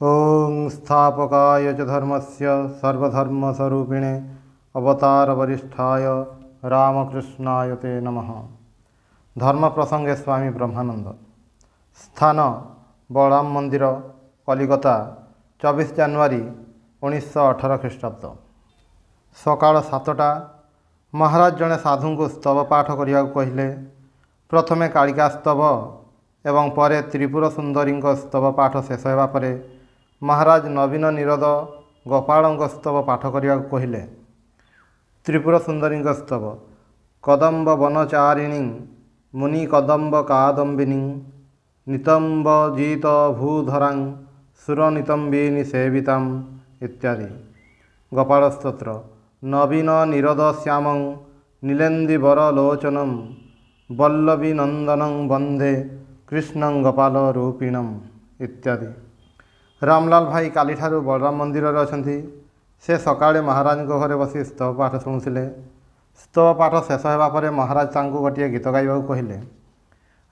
ओं स्थापकाय च धर्मस्य सर्वधर्मस्वरूपिणे अवतारवरिष्ठाय रामकृष्णाय ते नमः। धर्म प्रसंगे स्वामी ब्रह्मानंद। स्थान बलराम मंदिर, कलिकता, 24 জানুয়ারি 1918 খ্রিস্টাব্দ। सकाळ 7टा। महाराज जड़े साधु को स्तव पाठ करने को कहले। प्रथमे कालिका स्तव एवं परे त्रिपुर सुंदरी स्तव पाठ शेष होगा पर महाराज नवीन निरद गोपाल स्तव पाठ करने को कहले। त्रिपुर सुंदरी स्तव कदम्ब वनचारिणी मुनि कदम्ब कादम्बिनी नितंब जीत भूधरां सुरनितंबिनी सेवितां इत्यादि। गोपाल स्तोत्र नवीन निरद श्यामं नीलेन्दीवरलोचनं वल्लभी नंदनं वंदे कृष्णं गोपाल रूपिणम इत्यादि। रामलाल भाई काली ठारू बलराम मंदिर अच्छी। से सकाळे महाराज घरे बसी स्तव पाठ शुणुले। स्तव पाठ शेष होगा पर महाराज तांकु गोटे गीत गाइबा कहले।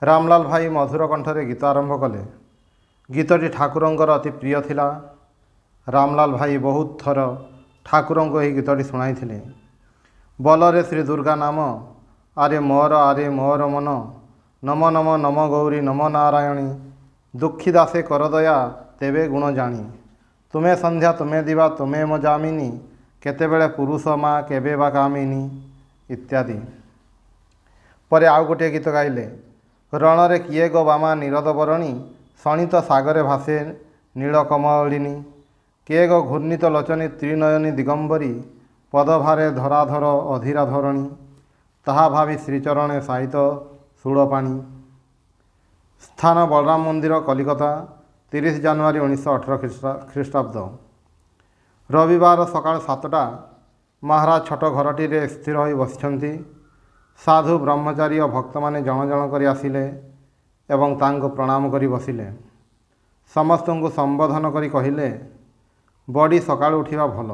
रामलाल भाई मधुर कंठरे गीत आरंभ कले। गीतटी ठाकुरंकर अति प्रिय थिला। रामलाल भाई बहुत थर ठाकुरों को यही गीतटी शुणाई थे। बलरे श्री दुर्गा नाम आरे मोर मन नम नम नम गौरी नम नारायणी दुखी दासे कर दया तेबे गुण जानी तुम्हें संध्या तुम्हें दिवा तुम्हें मो जामिनी केतेबेले पुरुष माँ केबे बा कामिनी इत्यादि। पर आउ गोटे गीत गाइले। रणरे किए गो बामा निरद बरणी शणित सागरे भासे नीलकमलिनी किए गो घूर्णित लोचनी त्रिनयनी दिगंबरी पदभारे धराधर अधीरा धरणी ताहा भावी श्रीचरणे साहित सुड़पाणी। स्थान बलराम मंदिर, कलिकता, 30 জানুয়ারি 1918 খ্রিস্টাব্দ। रविवार सकाळ 7टा। महाराज छोट घरटी स्थिर हो बसिछंती। साधु ब्रह्मचारी और भक्त माने जण जण करी आसिले एवं तांको प्रणाम करी बसिले। समस्त को संबोधन करी कहिले बड़ी सकाळ उठिबा भल।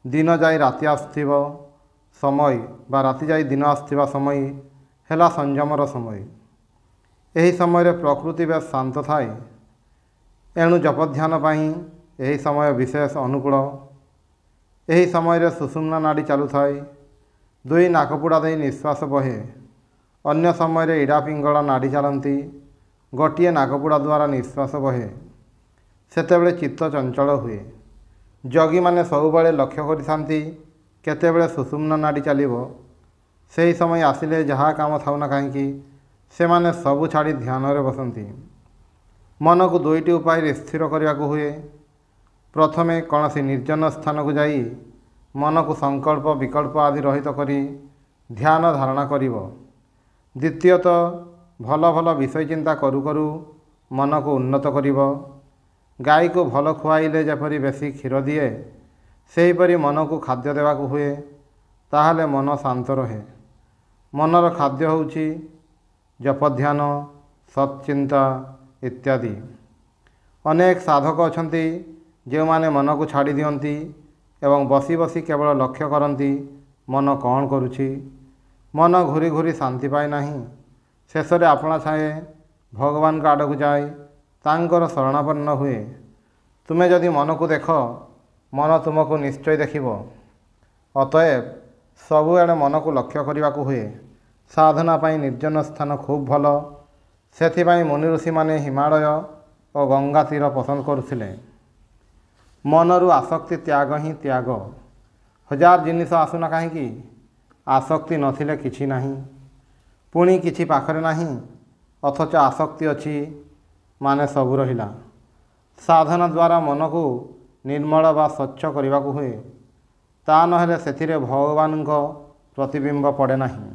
दिन जाई राति आसथिबो समय बा राति जाई दिन आसथिबा समय हेला संयमर समय। एही समय प्रकृति बेस शांत थाए। एणु जपध्यान पाई एही समय विशेष अनुकूल। एही समय सुषुम्ना नाड़ी चालू थाए। दुई नाकपुड़ा दे निश्वास बहे। अन्य समय इड़ा पिंगला नाड़ी चलती। गोटे नाकपुड़ा द्वारा निश्वास बहे। सेतेबेले चित्त चंचल हुए। जगी माने सबुबले लक्ष्य करिथांती केतेबेले सुषुम्ना नाड़ी चलिबो। सेही समय आसिले जहाँ काम थाउना कहीं से माने सबु छाड़ी ध्यान रे बसंती। मन को दुईटी उपाय स्थिर करने को हुए। प्रथमे कौन सी निर्जन स्थान को जाई मन को संकल्प विकल्प आदि रहित करी ध्यान धारणा करिवो। द्वितीयत भल भल विषय चिंता करू करू मन को उन्नत करिवो। गाई को भल खुआइले जपरी बेसी क्षीर दिए सेहीपरि मन को खाद्य देवा को हुए। ताहले मन शांत रहे। मनर खाद्य होउछि जपध्यान सच्चिंता इत्यादि। अनेक साधक अछंती जो माने मन को छाड़ी दियंती एवं बसी बसी केवल लक्ष्य करती मन कौन करुछि। मन घूरी घूरी शांति पाए नहीं। शेष में आपणा छाए भगवान का आड़ को जाए तांकर शरणापन्न हुए। तुम्हें जदि मन को देख मन तुमको निश्चय देखिब। अतएव सबुआड़े मन को लक्ष्य करने को हुए। साधना पाई निर्जन स्थान खूब भल। सेथिपाई मुनि ऋषि माने हिमालय और गंगा तीर पसंद करुथिले। मनरु आसक्ति त्याग ही त्याग। हजार जिनिस आसुना कहीं आसक्ति नथिले किछि नाही। पुणी किछि पाखरे नाही अथच आसक्ति अछि माने सबु रहिला। साधना द्वारा मन को निर्मल बा स्वच्छ करने को हुए। ता नहेले सेथिरे भगवान को प्रतिबिंब पड़े नहीं।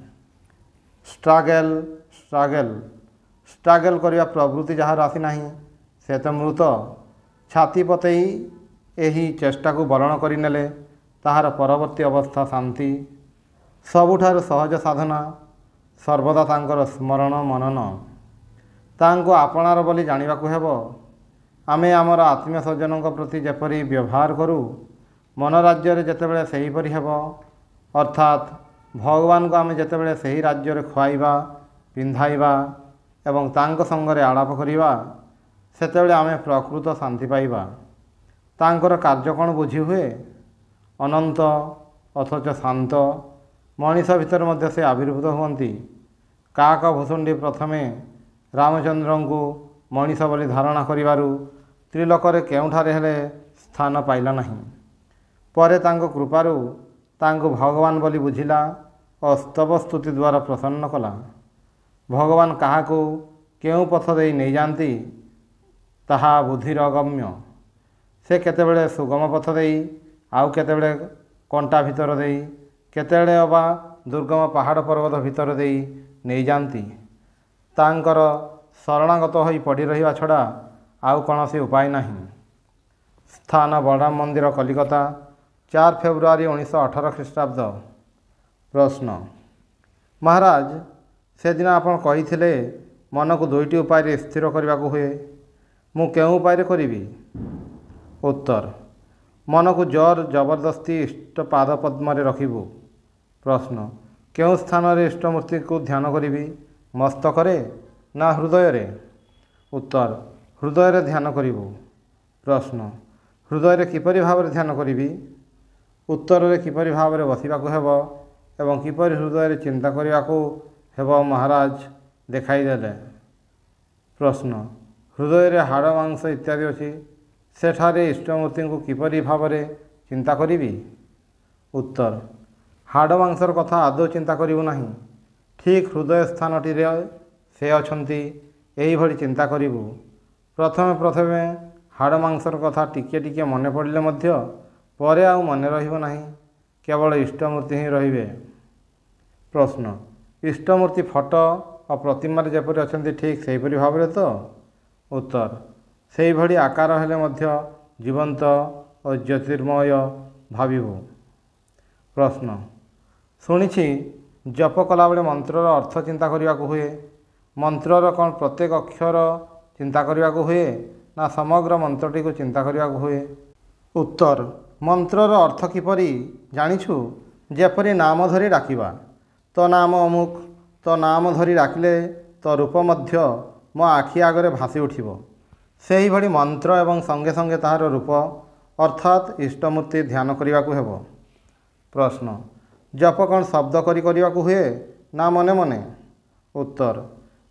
स्ट्रागल स्ट्रागल स्ट्रागल करने प्रवृत्ति जहाँ आसी नहीं से तो मृत। छाती पतई यही चेष्टा को बरण करने ताहार परवर्ती अवस्था शांति। सबुठार सहज साधना सर्वदा तांकर स्मरण मनन। तांको आपणार बोली जानिबा को हेबो। आमे आमर आत्मीय सज्जनों प्रति जेपरी व्यवहार करू मन राज्य रे जेतेबेले सेहीपरि हेबो। अर्थात भगवान को आमे जेतेबेले सेही राज्य रे खुआइबा पिंधाइबा एवं तांको संगरे आलाप करिबा ସେତେବେଳେ ଆମେ ପ୍ରକୃତ ଶାନ୍ତି ପାଇବା। ତାଙ୍କର କାର୍ଯ୍ୟ କ'ଣ ବୁଝି ହୁଏ? ଅନନ୍ତ ଅଥଚ ଶାନ୍ତ ମଣିଷ ଭିତରେ ମଧ୍ୟ ସେ ଆବିର୍ଭୂତ ହୁଅନ୍ତି। କାକ ଭୂଷୁଣ୍ଡି ପ୍ରଥମେ ରାମଚନ୍ଦ୍ରଙ୍କୁ ମଣିଷ ବୋଲି ଧାରଣା କରିବାରୁ ତ୍ରିଲୋକରେ କେଉଁଠାରେ ହେଲେ ସ୍ଥାନ ପାଇଲା ନାହିଁ। ପରେ ତାଙ୍କ କୃପାରୁ ତାଙ୍କୁ ଭଗବାନ ବୋଲି ବୁଝିଲା ଓ ସ୍ତବ ସ୍ତୁତି ଦ୍ୱାରା ପ୍ରସନ୍ନ କଲା। ଭଗବାନ କାହାକୁ କେଉଁ ପଥ ଦେଇ ନେଇଯାଆନ୍ତି ତାହା ବୁଦ୍ଧିର ଅଗମ୍ୟ। ସେ କେତେବେଳେ ସୁଗମ ପଥ ଦେଇ, ଆଉ କେତେବେଳେ କଣ୍ଟା ଭିତର ଦେଇ, କେତେବେଳେ ଅବା ଦୁର୍ଗମ ପାହାଡ଼ ପର୍ବତ ଭିତର ଦେଇ ନେଇଯାଆନ୍ତି। ତାଙ୍କର ଶରଣାଗତ ହୋଇ ପଡ଼ି ରହିବା ଛଡ଼ା ଆଉ କୌଣସି ଉପାୟ ନାହିଁ। ସ୍ଥାନ ବଳରାମ ମନ୍ଦିର, କଲିକତା, 4 ଫେବୃଆରୀ 1918 ଖ୍ରୀଷ୍ଟାବ୍ଦ। ପ୍ରଶ୍ନ: ମହାରାଜ, ସେଦିନ ଆପଣ କହିଥିଲେ ମନକୁ 2ଟି ଉପାୟରେ ସ୍ଥିର କରିବାକୁ ହୁଏ। ମୁଁ କେଉଁ ଉପାୟରେ କରିବି? ଉତ୍ତର: ମନକୁ ଜୋର ଜବରଦସ୍ତି ଇଷ୍ଟ ପାଦ ପଦ୍ମରେ ରଖିବୁ। ପ୍ରଶ୍ନ: କେଉଁ ସ୍ଥାନରେ ଇଷ୍ଟମୂର୍ତ୍ତିକୁ ଧ୍ୟାନ କରିବି? ମସ୍ତକରେ ନା ହୃଦୟରେ? ଉତ୍ତର: ହୃଦୟରେ ଧ୍ୟାନ କରିବୁ। ପ୍ରଶ୍ନ: ହୃଦୟରେ କିପରି ଭାବରେ ଧ୍ୟାନ କରିବି? ଉତ୍ତରରେ କିପରି ଭାବରେ ବସିବାକୁ ହେବ ଏବଂ କିପରି ହୃଦୟରେ ଚିନ୍ତା କରିବାକୁ ହେବ ମହାରାଜ ଦେଖାଇଦେଲେ। ପ୍ରଶ୍ନ: ହୃଦୟରେ ହାଡ଼ ମାଂସ ଇତ୍ୟାଦି ଅଛି, ସେଠାରେ ଇଷ୍ଟମୂର୍ତ୍ତିଙ୍କୁ କିପରି ଭାବରେ ଚିନ୍ତା କରିବି? ଉତ୍ତର: ହାଡ଼ ମାଂସର କଥା ଆଦୌ ଚିନ୍ତା କରିବୁ ନାହିଁ। ଠିକ୍ ହୃଦୟ ସ୍ଥାନଟିରେ ସେ ଅଛନ୍ତି, ଏହିଭଳି ଚିନ୍ତା କରିବୁ। ପ୍ରଥମେ ହାଡ଼ ମାଂସର କଥା ଟିକିଏ ଟିକିଏ ମନେ ପଡ଼ିଲେ ମଧ୍ୟ ପରେ ଆଉ ମନେ ରହିବ ନାହିଁ, କେବଳ ଇଷ୍ଟମୂର୍ତ୍ତି ହିଁ ରହିବେ। ପ୍ରଶ୍ନ: ଇଷ୍ଟମୂର୍ତ୍ତି ଫଟୋ ଓ ପ୍ରତିମାରେ ଯେପରି ଅଛନ୍ତି ଠିକ୍ ସେହିପରି ଭାବରେ ତ? ଉତ୍ତର: ସେହିଭଳି ଆକାର ହେଲେ ମଧ୍ୟ ଜୀବନ୍ତ ଓ ଜ୍ୟୋତିର୍ମୟ ଭାବିବୁ। ପ୍ରଶ୍ନ: ଶୁଣିଛି ଜପ କଲାବେଳେ ମନ୍ତ୍ରର ଅର୍ଥ ଚିନ୍ତା କରିବାକୁ ହୁଏ। ମନ୍ତ୍ରର କ'ଣ ପ୍ରତ୍ୟେକ ଅକ୍ଷର ଚିନ୍ତା କରିବାକୁ ହୁଏ ନା ସମଗ୍ର ମନ୍ତ୍ରଟିକୁ ଚିନ୍ତା କରିବାକୁ ହୁଏ? ଉତ୍ତର: ମନ୍ତ୍ରର ଅର୍ଥ କିପରି ଜାଣିଛୁ? ଯେପରି ନାମ ଧରି ଡାକିବା। ତୋ ନାମ ଅମୁକ, ତୋ ନାମ ଧରି ଡାକିଲେ ତୋ ରୂପ ମଧ୍ୟ ମୋ ଆଖି ଆଗରେ ଭାସି ଉଠିବ। ସେହିଭଳି ମନ୍ତ୍ର ଏବଂ ସଙ୍ଗେ ସଙ୍ଗେ ତାହାର ରୂପ ଅର୍ଥାତ୍ ଇଷ୍ଟମୂର୍ତ୍ତି ଧ୍ୟାନ କରିବାକୁ ହେବ। ପ୍ରଶ୍ନ: ଜପ କ'ଣ ଶବ୍ଦ କରି କରିବାକୁ ହୁଏ ନା ମନେ ମନେ? ଉତ୍ତର: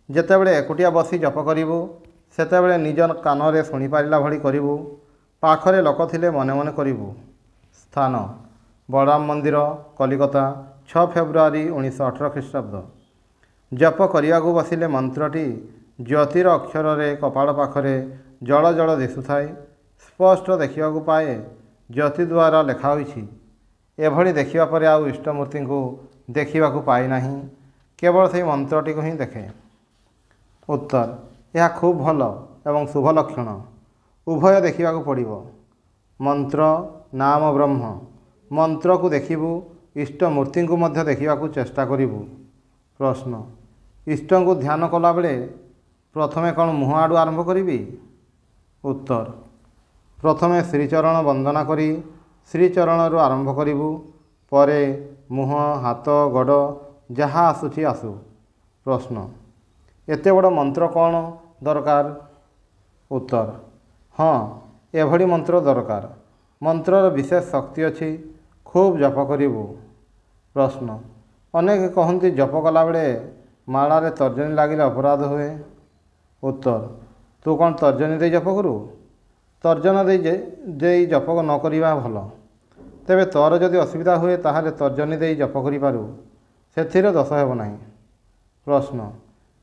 ଯେତେବେଳେ ଏକୁଟିଆ ବସି ଜପ କରିବୁ ସେତେବେଳେ ନିଜ କାନରେ ଶୁଣିପାରିଲା ଭଳି କରିବୁ। ପାଖରେ ଲୋକ ଥିଲେ ମନେ ମନେ କରିବୁ। ସ୍ଥାନ: ବଳରାମ ମନ୍ଦିର, କଲିକତା, 6 ଫେବୃଆରୀ 1918 ଖ୍ରୀଷ୍ଟାବ୍ଦ। ଜପ କରିବାକୁ ବସିଲେ ମନ୍ତ୍ରଟି ଜ୍ୟୋତିର ଅକ୍ଷରରେ କପାଳ ପାଖରେ ଜଳ ଜଳ ଦିଶୁଥାଏ। ସ୍ପଷ୍ଟ ଦେଖିବାକୁ ପାଏ, ଜ୍ୟୋତି ଦ୍ୱାରା ଲେଖା ହୋଇଛି। ଏଭଳି ଦେଖିବା ପରେ ଆଉ ଇଷ୍ଟମୂର୍ତ୍ତିଙ୍କୁ ଦେଖିବାକୁ ପାଇ ନାହିଁ, କେବଳ ସେହି ମନ୍ତ୍ରଟିକୁ ହିଁ ଦେଖେ। ଉତ୍ତର: ଏହା ଖୁବ୍ ଭଲ ଏବଂ ଶୁଭ ଲକ୍ଷଣ। ଉଭୟ ଦେଖିବାକୁ ପଡ଼ିବ। ମନ୍ତ୍ର ନାମ ବ୍ରହ୍ମ। ମନ୍ତ୍ରକୁ ଦେଖିବୁ, ଇଷ୍ଟମୂର୍ତ୍ତିଙ୍କୁ ମଧ୍ୟ ଦେଖିବାକୁ ଚେଷ୍ଟା କରିବୁ। ପ୍ରଶ୍ନ: ଇଷ୍ଟଙ୍କୁ ଧ୍ୟାନ କଲାବେଳେ ପ୍ରଥମେ କ'ଣ ମୁହଁ ଆଡ଼ୁ ଆରମ୍ଭ କରିବି? ଉତ୍ତର: ପ୍ରଥମେ ଶ୍ରୀଚରଣ ବନ୍ଦନା କରି ଶ୍ରୀଚରଣରୁ ଆରମ୍ଭ କରିବୁ। ପରେ ମୁହଁ, ହାତ, ଗୋଡ଼ ଯାହା ଆସୁଛି ଆସୁ। ପ୍ରଶ୍ନ: ଏତେ ବଡ଼ ମନ୍ତ୍ର କ'ଣ ଦରକାର? ଉତ୍ତର: ହଁ, ଏଭଳି ମନ୍ତ୍ର ଦରକାର। ମନ୍ତ୍ରର ବିଶେଷ ଶକ୍ତି ଅଛି, ଖୁବ୍ ଜପ କରିବୁ। ପ୍ରଶ୍ନ: ଅନେକ କହନ୍ତି ଜପ କଲାବେଳେ ମାଳାରେ ତର୍ଜନୀ ଲାଗିଲେ ଅପରାଧ ହୁଏ। ଉତ୍ତର: ତୁ କ'ଣ ତର୍ଜନୀ ଦେଇ ଜପ କରୁ? ତର୍ଜନ ଦେଇ ଜପ ନ କରିବା ଭଲ। ତେବେ ତୋର ଯଦି ଅସୁବିଧା ହୁଏ ତାହେଲେ ତର୍ଜନୀ ଦେଇ ଜପ କରିପାରୁ, ସେଥିରେ ଦୋଷ ହେବ ନାହିଁ। ପ୍ରଶ୍ନ: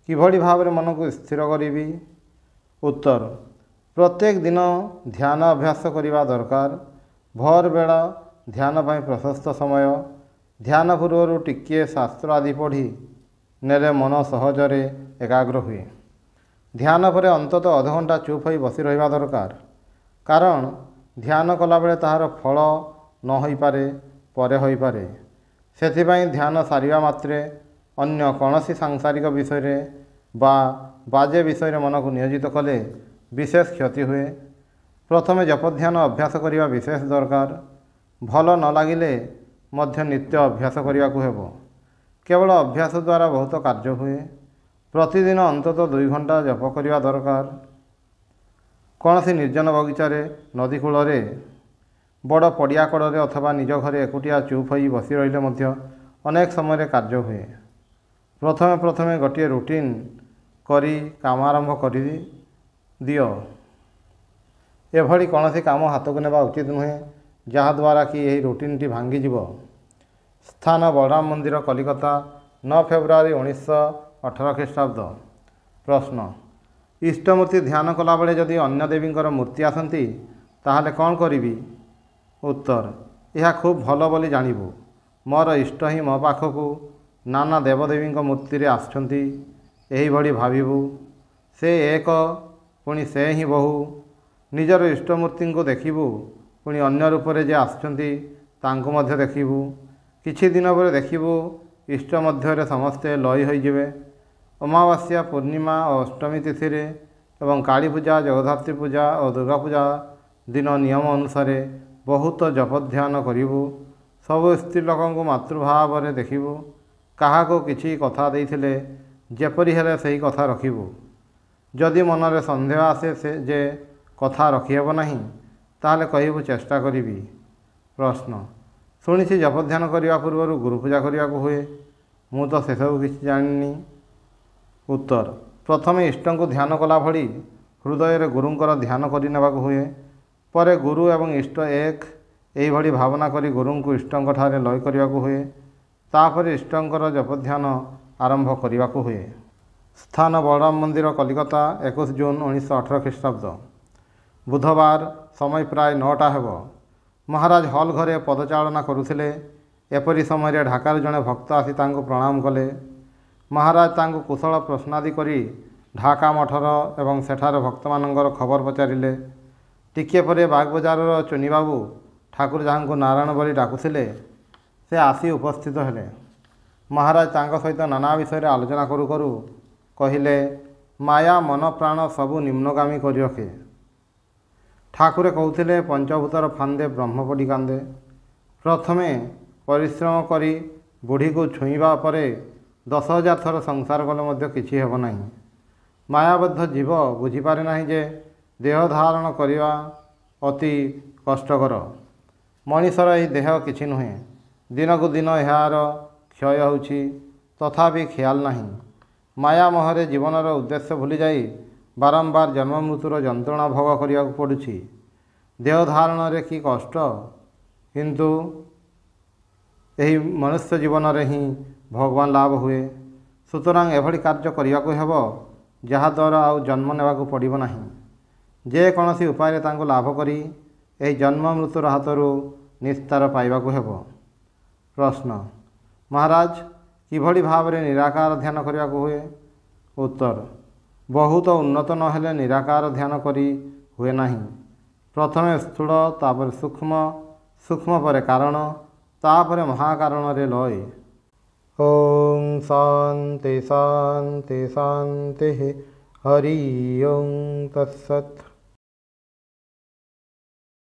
କିଭଳି ଭାବରେ ମନକୁ ସ୍ଥିର କରିବି? ଉତ୍ତର: ପ୍ରତ୍ୟେକ ଦିନ ଧ୍ୟାନ ଅଭ୍ୟାସ କରିବା ଦରକାର। ଭୋର ବେଳ ଧ୍ୟାନ ପାଇଁ ପ୍ରଶସ୍ତ ସମୟ। ଧ୍ୟାନ ପୂର୍ବରୁ ଟିକିଏ ଶାସ୍ତ୍ର ଆଦି ପଢ଼ି ନେଲେ ମନ ସହଜରେ ଏକାଗ୍ର ହୁଏ। ଧ୍ୟାନ ପରେ ଅନ୍ତତଃ ଅଧଘଣ୍ଟା ଚୁପ୍ ହୋଇ ବସି ରହିବା ଦରକାର, କାରଣ ଧ୍ୟାନ କଲାବେଳେ ତାହାର ଫଳ ନ ହୋଇପାରେ, ପରେ ହୋଇପାରେ। ସେଥିପାଇଁ ଧ୍ୟାନ ସାରିବା ମାତ୍ରେ ଅନ୍ୟ କୌଣସି ସାଂସାରିକ ବିଷୟରେ ବା ବାଜେ ବିଷୟରେ ମନକୁ ନିୟୋଜିତ କଲେ ବିଶେଷ କ୍ଷତି ହୁଏ। ପ୍ରଥମେ ଜପଧ୍ୟାନ ଅଭ୍ୟାସ କରିବା ବିଶେଷ ଦରକାର। ଭଲ ନ ଲାଗିଲେ ମଧ୍ୟ ନିତ୍ୟ ଅଭ୍ୟାସ କରିବାକୁ ହେବ। କେବଳ ଅଭ୍ୟାସ ଦ୍ୱାରା ବହୁତ କାର୍ଯ୍ୟ ହୁଏ। ପ୍ରତିଦିନ ଅନ୍ତତଃ 2 ଘଣ୍ଟା ଜପ କରିବା ଦରକାର। କୌଣସି ନିର୍ଜନ ବଗିଚାରେ, ନଦୀ କୂଳରେ, ବଡ଼ ପଡ଼ିଆ କଡ଼ରେ ଅଥବା ନିଜ ଘରେ ଏକୁଟିଆ ଚୁପ୍ ହୋଇ ବସି ରହିଲେ ମଧ୍ୟ ଅନେକ ସମୟରେ କାର୍ଯ୍ୟ ହୁଏ। ପ୍ରଥମେ ଗୋଟିଏ ରୁଟିନ୍ କରି କାମ ଆରମ୍ଭ କରିଦିଅ। ଏଭଳି କୌଣସି କାମ ହାତକୁ ନେବା ଉଚିତ ନୁହେଁ ଯାହାଦ୍ୱାରା କି ଏହି ରୁଟିନ୍ଟି ଭାଙ୍ଗିଯିବ। ସ୍ଥାନ ବଳରାମ ମନ୍ଦିର, କଲିକତା, 9 ଫେବୃଆରୀ 1918 ଖ୍ରୀଷ୍ଟାବ୍ଦ। ପ୍ରଶ୍ନ: ଇଷ୍ଟମୂର୍ତ୍ତି ଧ୍ୟାନ କଲାବେଳେ ଯଦି ଅନ୍ୟ ଦେବୀଙ୍କର ମୂର୍ତ୍ତି ଆସନ୍ତି ତାହେଲେ କ'ଣ କରିବି? ଉତ୍ତର: ଏହା ଖୁବ୍ ଭଲ ବୋଲି ଜାଣିବୁ। ମୋର ଇଷ୍ଟ ହିଁ ମୋ ପାଖକୁ ନାନା ଦେବଦେବୀଙ୍କ ମୂର୍ତ୍ତିରେ ଆସିଛନ୍ତି ଏହିଭଳି ଭାବିବୁ। ସେ ଏକ, ପୁଣି ସେ ହିଁ ବହୁ। ନିଜର ଇଷ୍ଟମୂର୍ତ୍ତିଙ୍କୁ ଦେଖିବୁ, ପୁଣି ଅନ୍ୟ ରୂପରେ ଯେ ଆସିଛନ୍ତି ତାଙ୍କୁ ମଧ୍ୟ ଦେଖିବୁ। କିଛି ଦିନ ପରେ ଦେଖିବୁ ଇଷ୍ଟ ମଧ୍ୟରେ ସମସ୍ତେ ଲୟ ହୋଇଯିବେ। ଅମାବାସ୍ୟା, ପୂର୍ଣ୍ଣିମା ଓ ଅଷ୍ଟମୀ ତିଥିରେ ଏବଂ କାଳୀପୂଜା, ଜଗଦ୍ଧାତ୍ରୀ ପୂଜା ଓ ଦୁର୍ଗାପୂଜା ଦିନ ନିୟମ ଅନୁସାରେ ବହୁତ ଜପଧ୍ୟାନ କରିବୁ। ସବୁ ସ୍ତ୍ରୀ ଲୋକଙ୍କୁ ମାତୃଭାବରେ ଦେଖିବୁ। କାହାକୁ କିଛି କଥା ଦେଇଥିଲେ ଯେପରି ହେଲେ ସେହି କଥା ରଖିବୁ। ଯଦି ମନରେ ସନ୍ଦେହ ଆସେ ଯେ କଥା ରଖିହେବ ନାହିଁ ତାହେଲେ କହିବୁ ଚେଷ୍ଟା କରିବି। ପ୍ରଶ୍ନ: ଶୁଣିଛି ଜପଧ୍ୟାନ କରିବା ପୂର୍ବରୁ ଗୁରୁପୂଜା କରିବାକୁ ହୁଏ। ମୁଁ ତ ସେସବୁ କିଛି ଜାଣିନି। ଉତ୍ତର: ପ୍ରଥମେ ଇଷ୍ଟଙ୍କୁ ଧ୍ୟାନ କଲା ଭଳି ହୃଦୟରେ ଗୁରୁଙ୍କର ଧ୍ୟାନ କରିନେବାକୁ ହୁଏ। ପରେ ଗୁରୁ ଏବଂ ଇଷ୍ଟ ଏକ, ଏହିଭଳି ଭାବନା କରି ଗୁରୁଙ୍କୁ ଇଷ୍ଟଙ୍କଠାରେ ଲୟ କରିବାକୁ ହୁଏ। ତାପରେ ଇଷ୍ଟଙ୍କର ଜପଧ୍ୟାନ ଆରମ୍ଭ କରିବାକୁ ହୁଏ। ସ୍ଥାନ ବଳରାମ ମନ୍ଦିର, କଲିକତା, 21 ଜୁନ 1918 ଖ୍ରୀଷ୍ଟାବ୍ଦ। ବୁଧବାର, ସମୟ ପ୍ରାୟ 9ଟା ହେବ। ମହାରାଜ ହଲ୍ ଘରେ ପଦଚାଳନା କରୁଥିଲେ। ଏପରି ସମୟରେ ଢାକାରୁ ଜଣେ ଭକ୍ତ ଆସି ତାଙ୍କୁ ପ୍ରଣାମ କଲେ। ମହାରାଜ ତାଙ୍କୁ କୁଶଳ ପ୍ରଶ୍ନାଦି କରି ଢାକା ମଠର ଏବଂ ସେଠାର ଭକ୍ତମାନଙ୍କର ଖବର ପଚାରିଲେ। ଟିକିଏ ପରେ ବାଗବଜାରର ଚୁନିବାବୁ ଠାକୁର ଯାହାଙ୍କୁ ନାରାୟଣ ବୋଲି ଡାକୁଥିଲେ ସେ ଆସି ଉପସ୍ଥିତ ହେଲେ। ମହାରାଜ ତାଙ୍କ ସହିତ ନାନା ବିଷୟରେ ଆଲୋଚନା କରୁ କରୁ କହିଲେ, ମାୟା ମନ ପ୍ରାଣ ସବୁ ନିମ୍ନଗାମୀ କରି ରଖେ। ଠାକୁରେ କହୁଥିଲେ, ପଞ୍ଚଭୂତର ଫାନ୍ଦେ ବ୍ରହ୍ମପଡ଼ି କାନ୍ଦେ। ପ୍ରଥମେ ପରିଶ୍ରମ କରି ବୁଢ଼ୀକୁ ଛୁଇଁବା ପରେ 10,000 ଥର ସଂସାର କଲେ ମଧ୍ୟ କିଛି ହେବ ନାହିଁ। ମାୟାବଦ୍ଧ ଜୀବ ବୁଝିପାରେ ନାହିଁ ଯେ ଦେହ ଧାରଣ କରିବା ଅତି କଷ୍ଟକର। ମଣିଷର ଏହି ଦେହ କିଛି ନୁହେଁ। ଦିନକୁ ଦିନ ଏହାର କ୍ଷୟ ହେଉଛି, ତଥାପି ଖିଆଲ ନାହିଁ। ମାୟା ମୋହରେ ଜୀବନର ଉଦ୍ଦେଶ୍ୟ ଭୁଲିଯାଇ ବାରମ୍ବାର ଜନ୍ମ ମୃତ୍ୟୁର ଯନ୍ତ୍ରଣା ଭୋଗ କରିବାକୁ ପଡ଼ୁଛି। ଦେହ ଧାରଣରେ କି କଷ୍ଟ, କିନ୍ତୁ ଏହି ମନୁଷ୍ୟ ଜୀବନରେ ହିଁ ଭଗବାନ ଲାଭ ହୁଏ। ସୁତରାଂ ଏଭଳି କାର୍ଯ୍ୟ କରିବାକୁ ହେବ ଯାହାଦ୍ୱାରା ଆଉ ଜନ୍ମ ନେବାକୁ ପଡ଼ିବ ନାହିଁ। ଯେକୌଣସି ଉପାୟରେ ତାଙ୍କୁ ଲାଭ କରି ଏହି ଜନ୍ମ ମୃତ୍ୟୁର ହାତରୁ ନିସ୍ତାର ପାଇବାକୁ ହେବ। ପ୍ରଶ୍ନ: ମହାରାଜ, କିଭଳି ଭାବରେ ନିରାକାର ଧ୍ୟାନ କରିବାକୁ ହୁଏ? ଉତ୍ତର: ବହୁତ ଉନ୍ନତ ନହେଲେ ନିରାକାର ଧ୍ୟାନ କରି ହୁଏ ନାହିଁ। ପ୍ରଥମେ ସ୍ଥୂଳ, ତାପରେ ସୂକ୍ଷ୍ମ, ସୂକ୍ଷ୍ମ ପରେ କାରଣ, ତାପରେ ମହାକାରଣରେ ଲୟ। ଓಂ ଶାନ୍ତି ଶାନ୍ତି ଶାନ୍ତି। ହରି ଓಂ ତତ୍ସତ୍।